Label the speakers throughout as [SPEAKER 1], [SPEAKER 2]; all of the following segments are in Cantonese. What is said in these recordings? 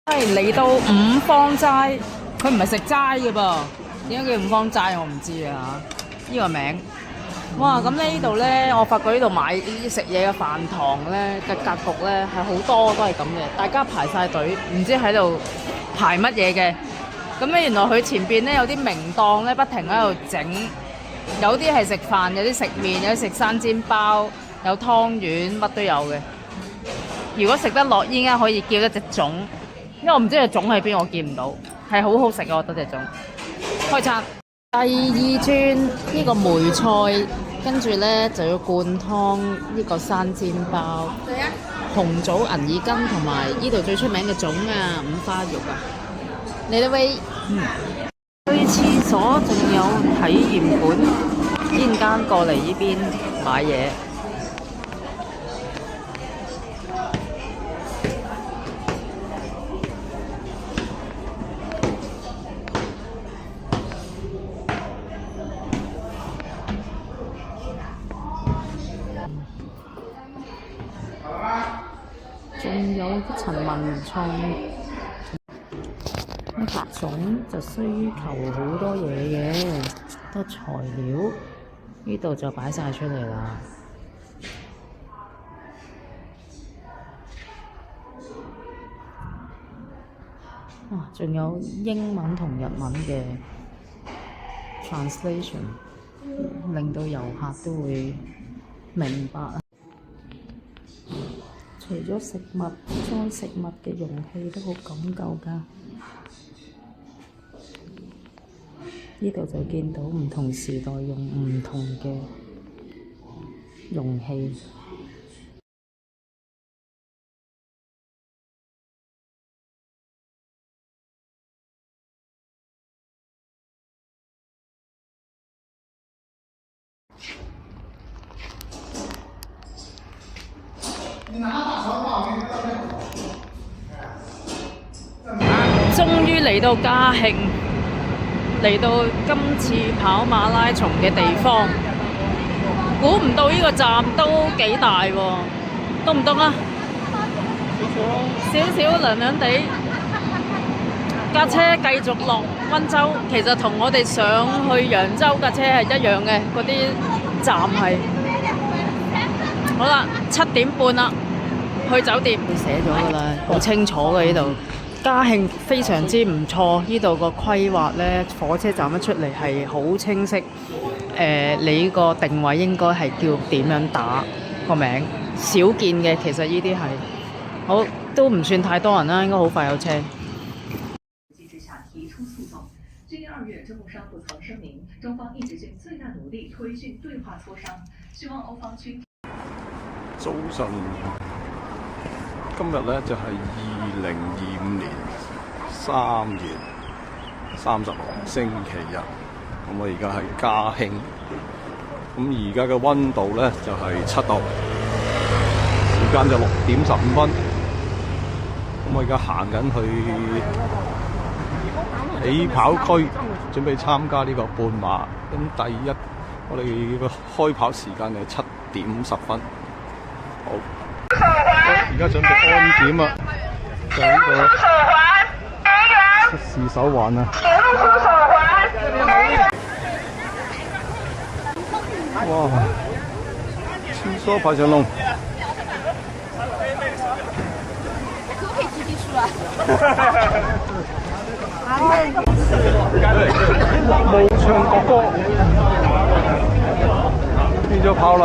[SPEAKER 1] 嚟到五芳齋，佢唔係食齋嘅噃，點解叫五芳齋我唔知啊！呢個名，哇！咁呢度咧，我發覺呢度買食嘢嘅飯堂咧嘅格局咧係好多都係咁嘅，大家排晒隊，唔知喺度排乜嘢嘅。咁咧原來佢前邊咧有啲名檔咧不停喺度整，有啲係食飯，有啲食麵，有啲食生煎包，有湯圓，乜都有嘅。如果食得落，依家可以叫一隻粽。因為我唔知隻粽喺邊，我見唔到，係好好食啊！我覺得隻粽。開餐第二轉呢個梅菜，跟住咧就要灌湯呢個生煎包、紅棗銀耳羹同埋呢度最出名嘅粽啊，五花肉啊。你呢位？去廁所仲有體驗館，依陣間過嚟呢邊買嘢。仲有一層文創，呢個粽就需求好多嘢嘅，多材料，呢度就擺晒出嚟啦。哇！仲有英文同日文嘅 translation， 令到遊客都會明白。除咗食物，裝食物嘅容器都好講究㗎。呢度就見到唔同時代用唔同嘅容器。終於嚟到嘉興，嚟到今次跑馬拉松嘅地方，估唔到呢個站都幾大喎，凍唔凍啊？少少涼涼地，架車繼續落溫州，其實同我哋上去揚州架車係一樣嘅，嗰啲站係。好啦，7點半啦，去酒店。寫咗㗎啦，好清楚嘅呢度。嘉興非常之唔錯，呢度個規劃呢，火車站一出嚟係好清晰。你個定位應該係叫點樣打個名？少見嘅，其實呢啲係好都唔算太多人啦，應該好快有車。
[SPEAKER 2] 今年2月，中共商部曾声明，中方一直尽最大努力推进对话磋商，希望歐方均。
[SPEAKER 3] 早晨，今日咧就係2025年3月30號星期日，咁我而家係嘉興，咁而家嘅溫度咧就係7度，時間就6點15分，咁我而家行緊去起跑區，準備參加呢個半馬。咁我哋個開跑時間係7點10分。好，而家準備安檢啊，就係呢個出示手環啊。哇！廁所排長龍。
[SPEAKER 4] 可不可以直接出啊？
[SPEAKER 3] 冇唱國歌，變咗跑啦。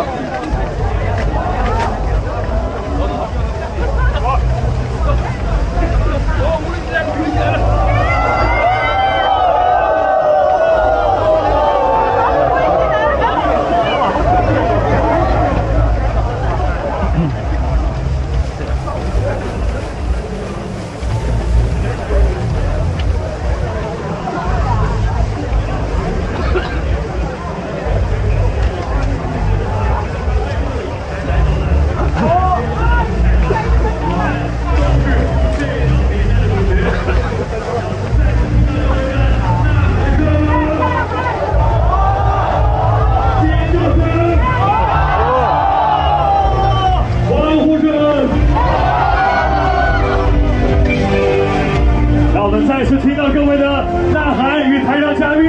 [SPEAKER 5] 我们再次听到各位的呐喊与台上嘉宾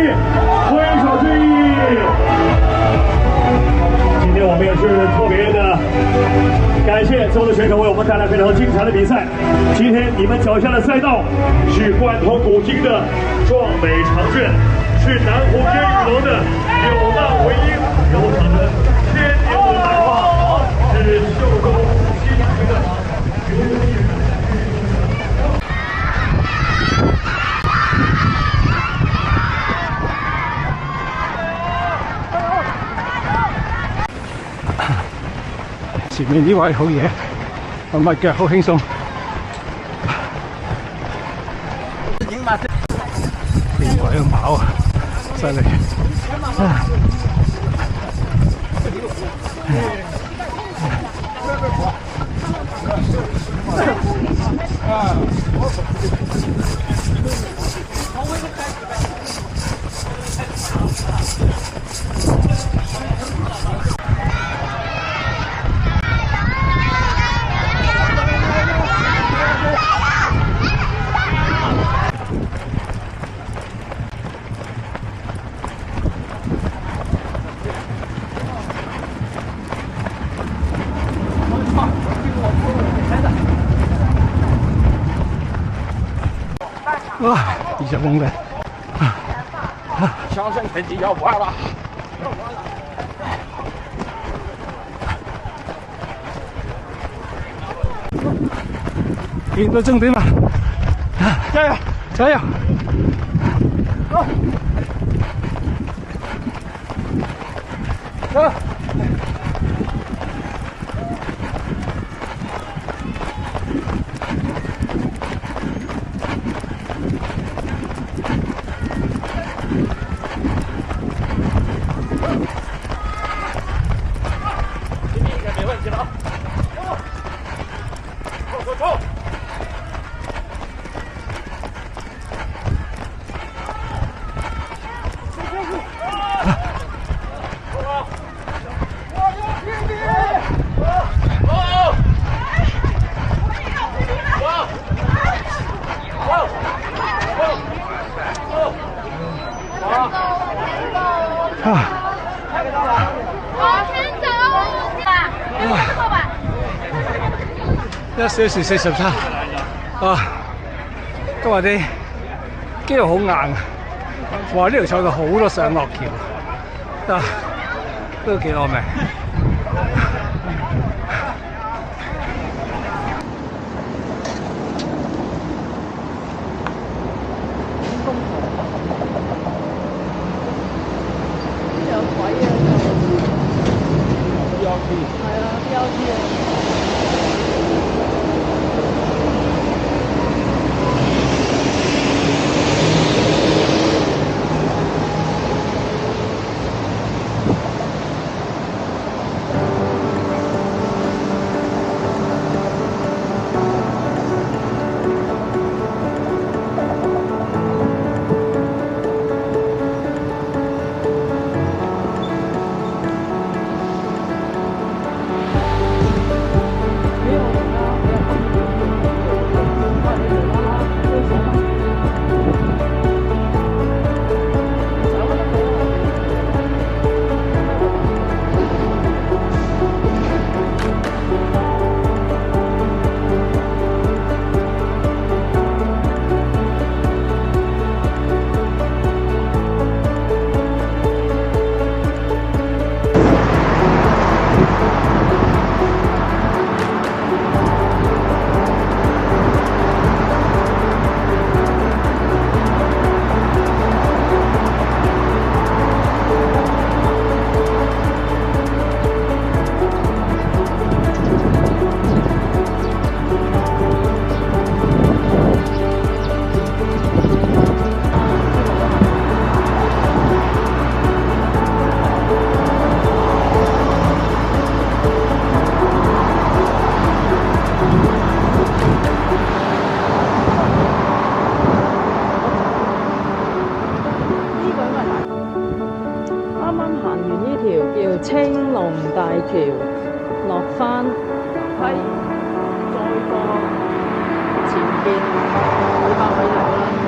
[SPEAKER 5] 挥手致意。今天我们也是特别的感谢这么多选手为我们带来非常精彩的比赛。今天你们脚下的赛道是贯通古今的壮美长卷，是南湖烟雨楼的有浪为鹰，有场的千年的难忘，是秀中新奇的
[SPEAKER 3] 前面呢位好嘢，同埋腳好輕鬆。邊位咁跑啊？犀利！哇，20公里！相信成績要不二了。贏到終點啦！加油！加油！走！1小時47，哇！今日啲肌肉好硬啊！哇！呢條賽道好多上落橋，都幾攞命。
[SPEAKER 1] 有鬼啊！BRT 係啊，BRT啊！青龍大橋落返梯，再過前邊200米有啦。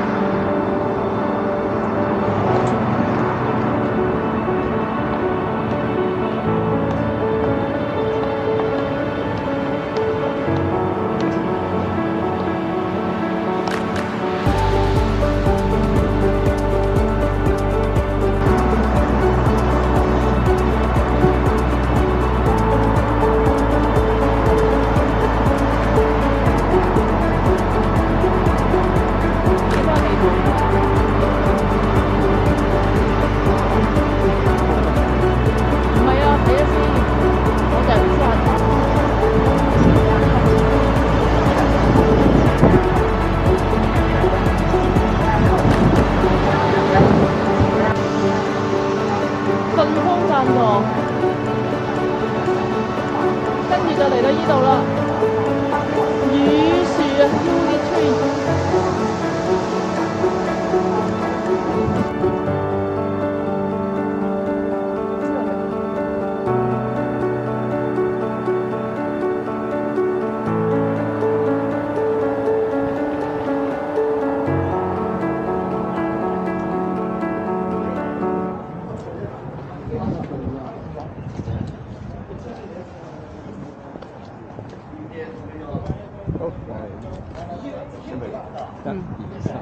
[SPEAKER 3] 1、2、3。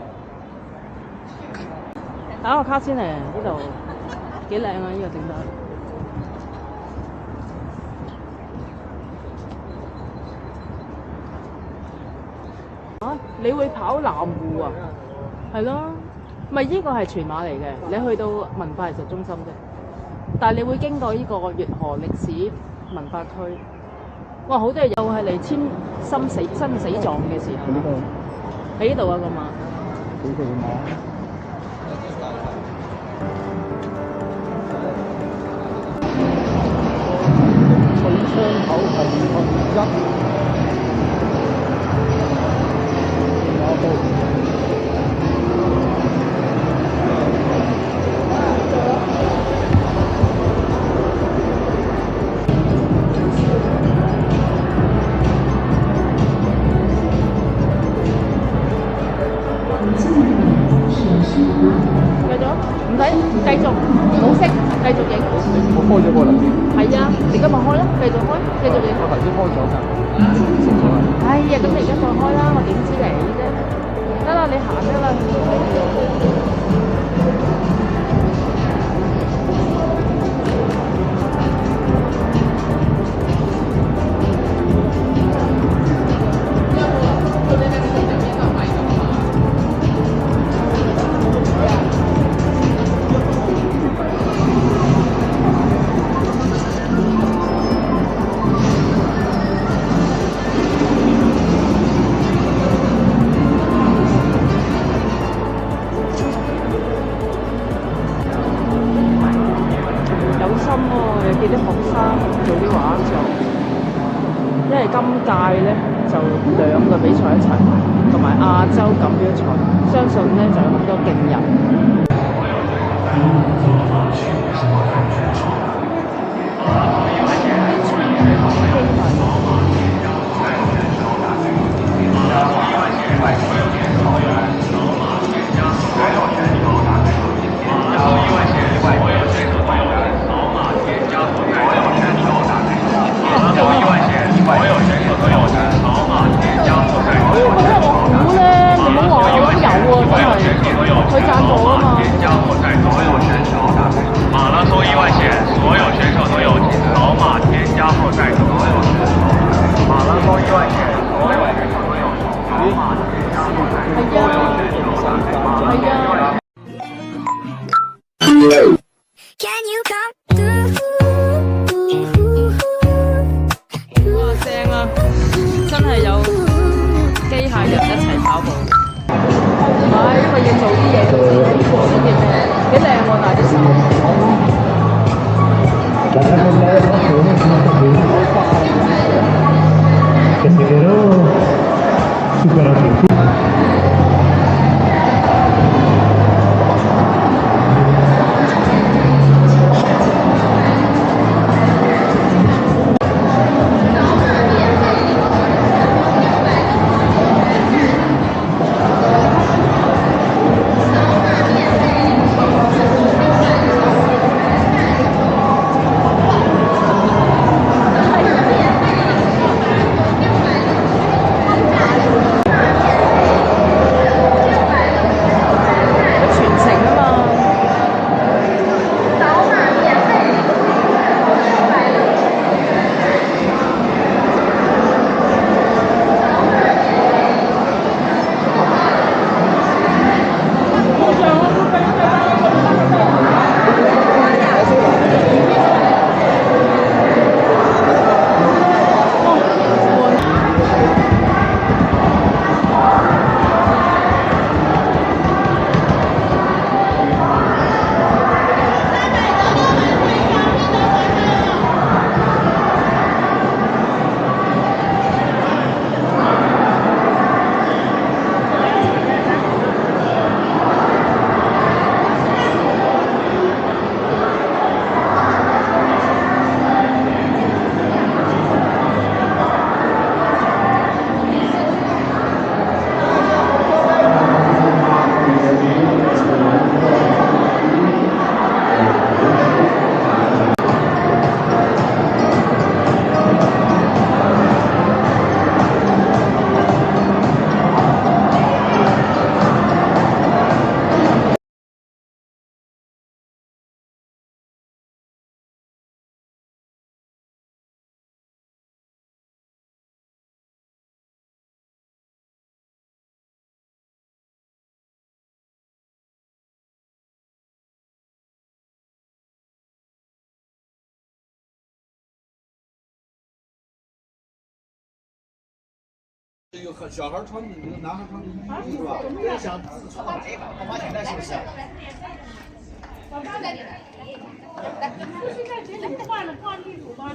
[SPEAKER 1] 打個卡先嚟，呢度幾靚啊！呢個整得。啊！你會跑南湖啊？係咯，咪呢個係全馬嚟嘅。你去到文化藝術中心啫，但係你會經過呢個越河歷史文化區。哇！好多人又係嚟簽生死狀嘅時候。喺呢度啊，個馬。
[SPEAKER 3] 幾隻馬？取槍口係1。
[SPEAKER 1] 繼續冇熄，繼續影。
[SPEAKER 3] 我開咗個啦。
[SPEAKER 1] 係啊，你而家咪開咯，繼續開，繼續影。
[SPEAKER 3] 我頭先開咗㗎，熄咗啦。
[SPEAKER 1] 哎呀，咁你而家再開啦，我點知你啫？得啦，你行得啦。見啲學生做啲畫作，因為今屆咧就2個比賽一齊，同埋亞洲錦標賽，相信咧就有咁多勁人。正啊！真係有機械人一齊跑步。因為要做啲嘢，先至咩？幾靚喎！但係啲衫。
[SPEAKER 6] 这个和小孩穿的，这个男孩穿的衣服是吧？你想自己穿的白一把，我妈现在是不是？
[SPEAKER 4] 我刚在里来。来，现在直接换了换地主吧。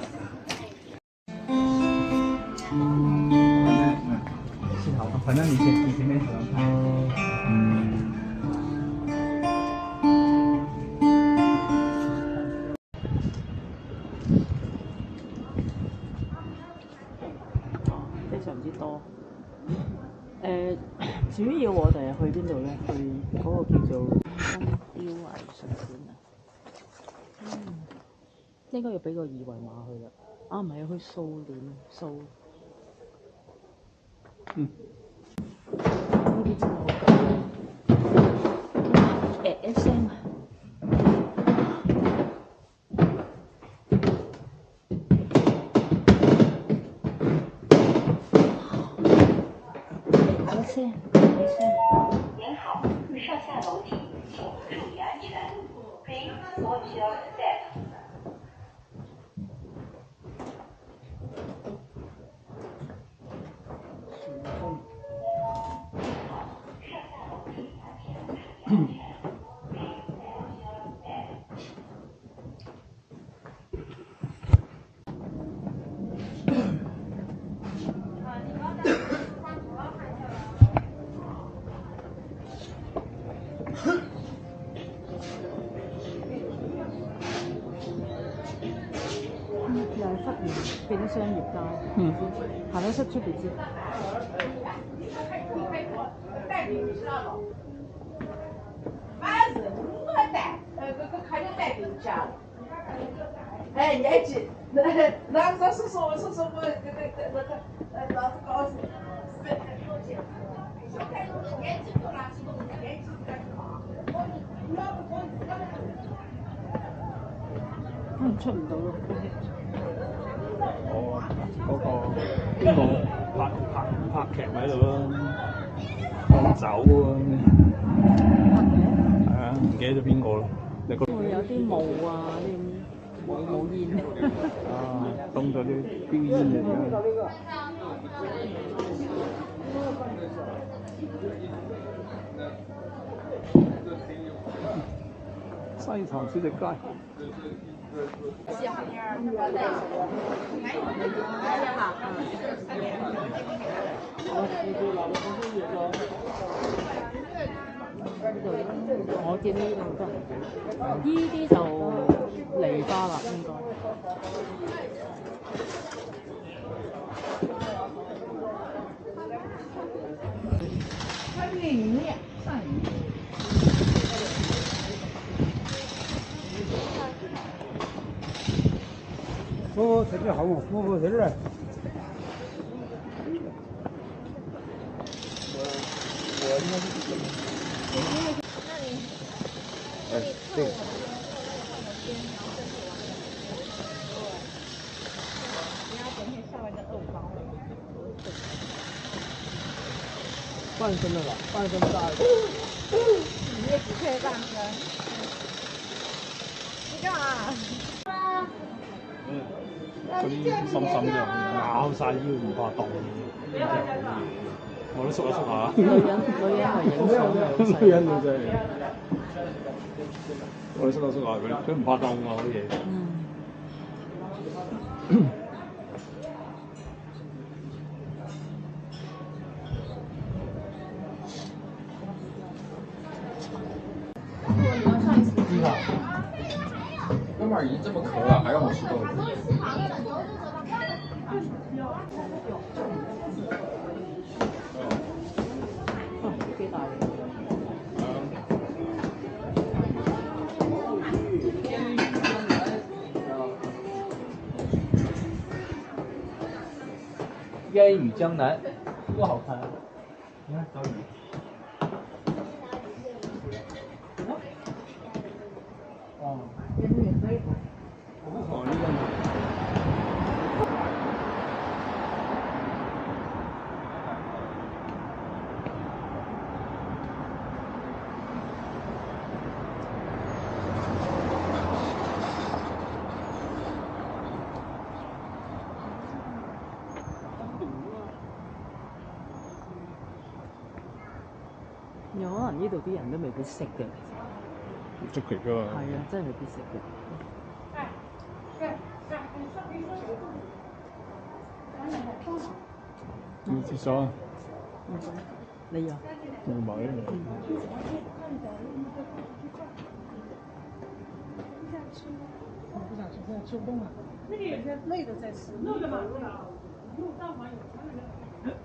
[SPEAKER 7] 是好，反正你前面喜欢看。
[SPEAKER 1] 非常之多。主要我哋去邊度咧？去嗰個叫做新雕藝術館啊。應該要俾個二維碼去啦。啊，唔係啊，去掃臉掃。呢啲真係好緊要。一聲。
[SPEAKER 2] 您好，上下楼梯请注意安全。Please watch your step。
[SPEAKER 1] 又係忽然變咗商業街，行得出邊先。
[SPEAKER 8] 反正我还带，看见带给你家了。哎，年纪，那个说我老子高兴。小孩子年纪不拉几，年纪干嘛？
[SPEAKER 1] 出唔到咯。
[SPEAKER 3] 我嗰個邊個拍劇喺度咯，放酒啊，係啊，唔記得咗邊個咯。你覺得
[SPEAKER 1] 會有啲霧啊，啲冇煙。
[SPEAKER 3] 啊，凍咗啲飆煙嚟嘅。西塘小食街。
[SPEAKER 1] 我見呢度都係，呢啲就籬笆啦，應該。
[SPEAKER 7] 服这好嘛，服这儿。这个。半身的吧，半身大一点。
[SPEAKER 4] 你也只配半身。你干嘛？
[SPEAKER 3] 嗰啲深深就咬晒腰唔怕凍，我都縮一縮下。女人就真係，我哋縮一縮下佢唔怕凍啊！嗰啲嘢。
[SPEAKER 6] 哥们儿已经这么渴了，还让我吃豆腐。
[SPEAKER 1] 幾大嘅？
[SPEAKER 7] 烟雨江南，多好看啊！你看小雨。哦。哦，呢個。
[SPEAKER 1] 可能呢度啲人都未必識嘅。
[SPEAKER 3] 唔出奇㗎。
[SPEAKER 1] 係啊，真係未必識嘅。
[SPEAKER 3] 要廁所啊？
[SPEAKER 1] 你啊？
[SPEAKER 3] 冇買啊！
[SPEAKER 8] 不想吃，现在吃不动了。那个有些累的在吃，那个嘛，用蛋黄有它那个。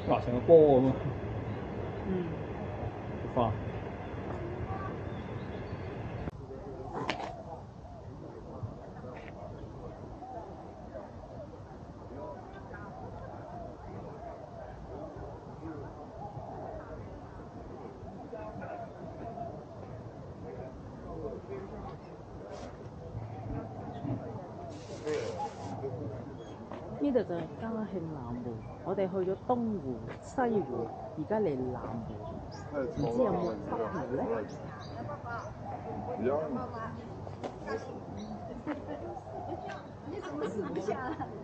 [SPEAKER 3] 嗱，成個波咁啊！
[SPEAKER 1] 嗯。
[SPEAKER 3] 花。
[SPEAKER 1] 呢度就係嘉慶南湖，我哋去咗東湖、西湖，而家嚟南湖，唔知有冇北湖咧？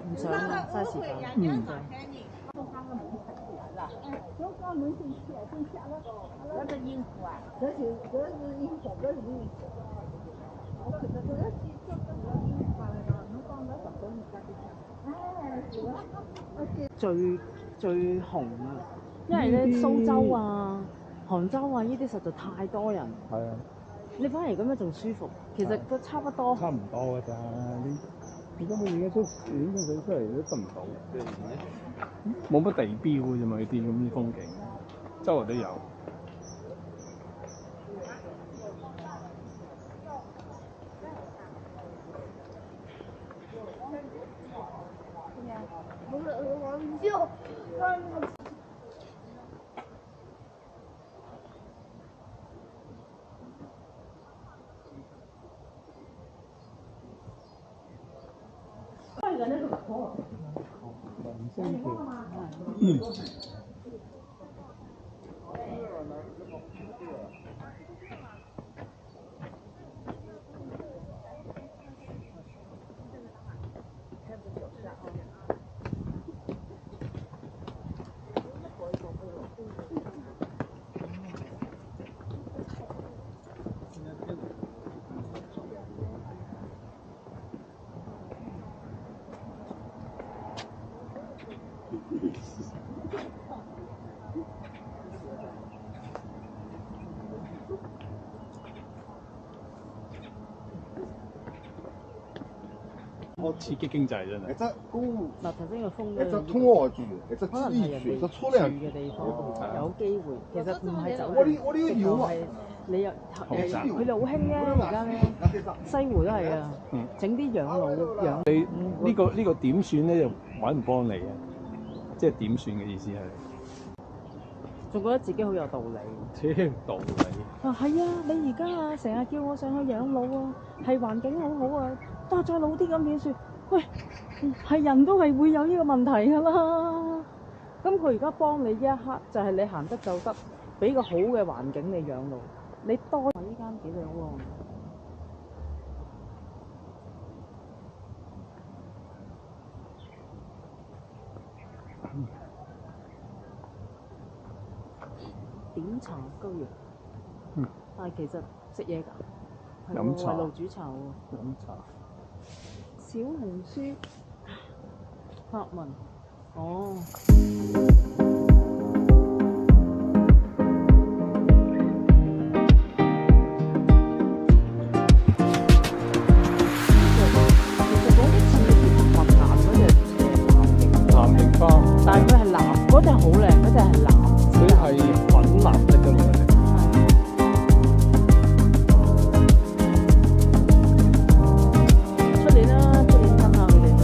[SPEAKER 1] 唔想啦，嘥時間。
[SPEAKER 4] 从高门进去，进下了，那是银湖啊，这是银湖，这是银湖。我觉得这个是这个银湖来的，能放到什么东西下去？哎，是啊。
[SPEAKER 1] 最紅啊！因為咧蘇州啊、杭州啊呢啲實在太多人。
[SPEAKER 3] 係啊。
[SPEAKER 1] 你反而咁樣仲舒服，其實都差不多。
[SPEAKER 3] 差唔多㗎咋，你根本影咗出影咗相出嚟都得唔到，冇乜地標㗎啫嘛，呢啲咁啲風景，周圍都有。刺激經濟真係。
[SPEAKER 1] 嗱，頭先個風咧，
[SPEAKER 6] 通過住，其實
[SPEAKER 1] 可能係人哋住嘅地方，有機會。其實唔係酒店，直頭係你又佢哋好興咧，而家咧西湖都係啊，整啲養老養。
[SPEAKER 3] 你呢個點算咧就揾唔幫你嘅，即係點算嘅意思係。
[SPEAKER 1] 仲覺得自己好有道理。
[SPEAKER 3] 道理。
[SPEAKER 1] 啊係啊，你而家啊成日叫我上去養老啊，係環境好好啊，但係再老啲咁點算？喂，係人都係會有呢個問題㗎啦。咁佢而家幫你呢一刻就係你行得就得，俾個好嘅環境你養老。你多呢間幾靚喎。點茶居肉，但係其實食嘢㗎，
[SPEAKER 3] 飲茶，
[SPEAKER 1] 圍爐煮茶喎。
[SPEAKER 3] 飲茶。
[SPEAKER 1] 小紅書，發文，哦。但係佢係藍，嗰隻好靚，嗰隻係藍。
[SPEAKER 3] 佢係粉藍色㗎嘛？
[SPEAKER 1] 出年啦，出年跟下佢哋去。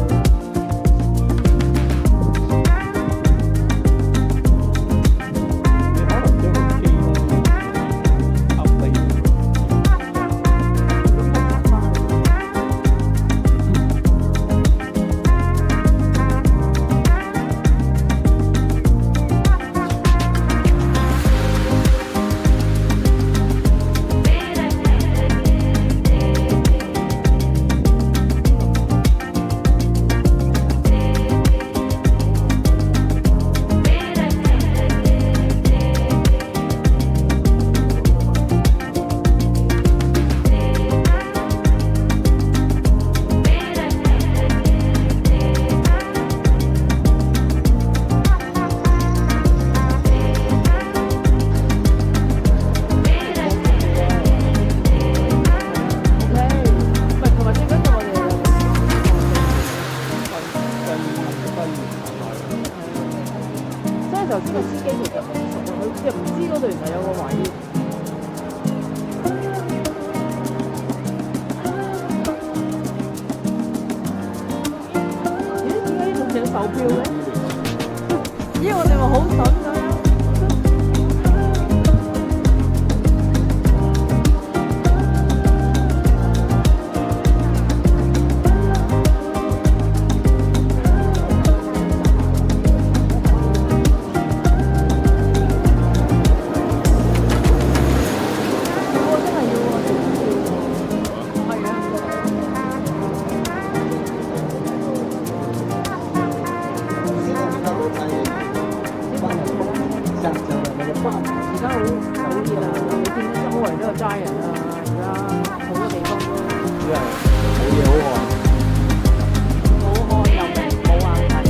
[SPEAKER 1] 知嗰度原來有個位。咦？點解呢度有售票嘅？咦？我哋咪好筍咁樣。而家好熱啊！你見到周圍都有齋人啊！而家好多地方都
[SPEAKER 3] 真係冇嘢好看。
[SPEAKER 1] 好開又冇眼睇。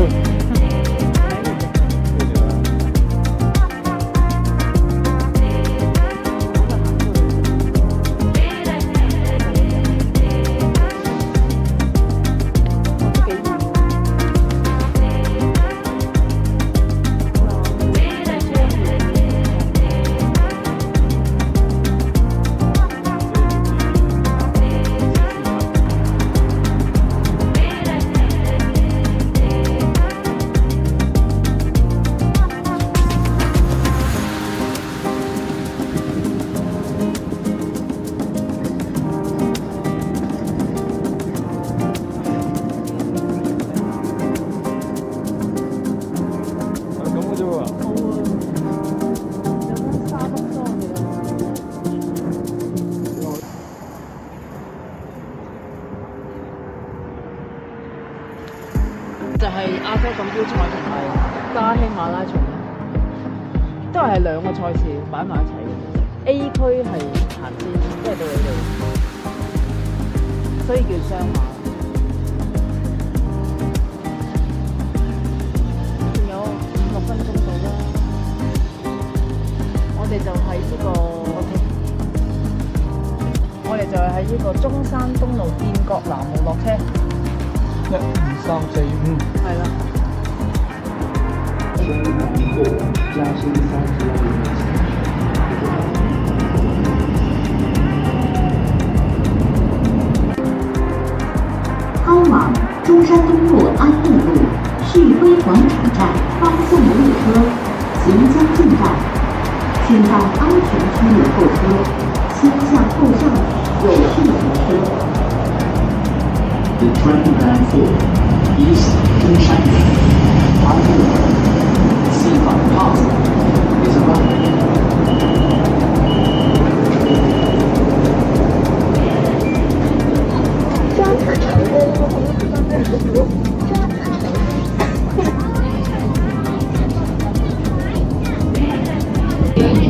[SPEAKER 1] 就係亞洲錦標賽同埋嘉興馬拉松，都係兩個賽事擺埋一齊嘅。A 區係行先，即係到你哋，所以叫雙馬。仲有5、6分鐘到啦，我哋就喺呢個，我哋就係喺呢個中山東路建國南路落車。1、2、3、4、5，係啦。
[SPEAKER 9] 高往中山东路安定路旭辉广场站方向的列车即将进站，请在安全区域候车，请向后上有序行车。The train bound for East 中山站，安定路，西方 Plaza is arriving.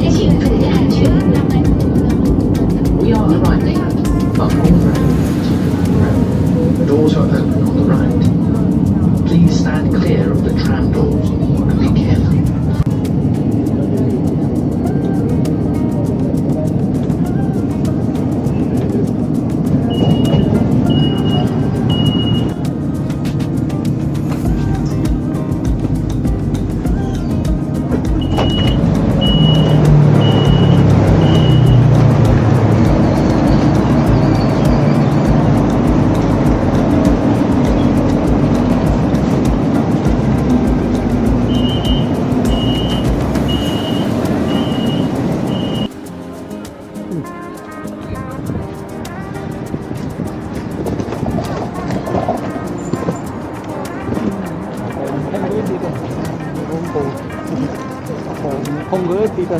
[SPEAKER 9] 请注意安全。We are arriving at Buckle Road. Doors are open on the right. Please stand clear of the tram doors and be careful.
[SPEAKER 3] 碰佢都跌啊！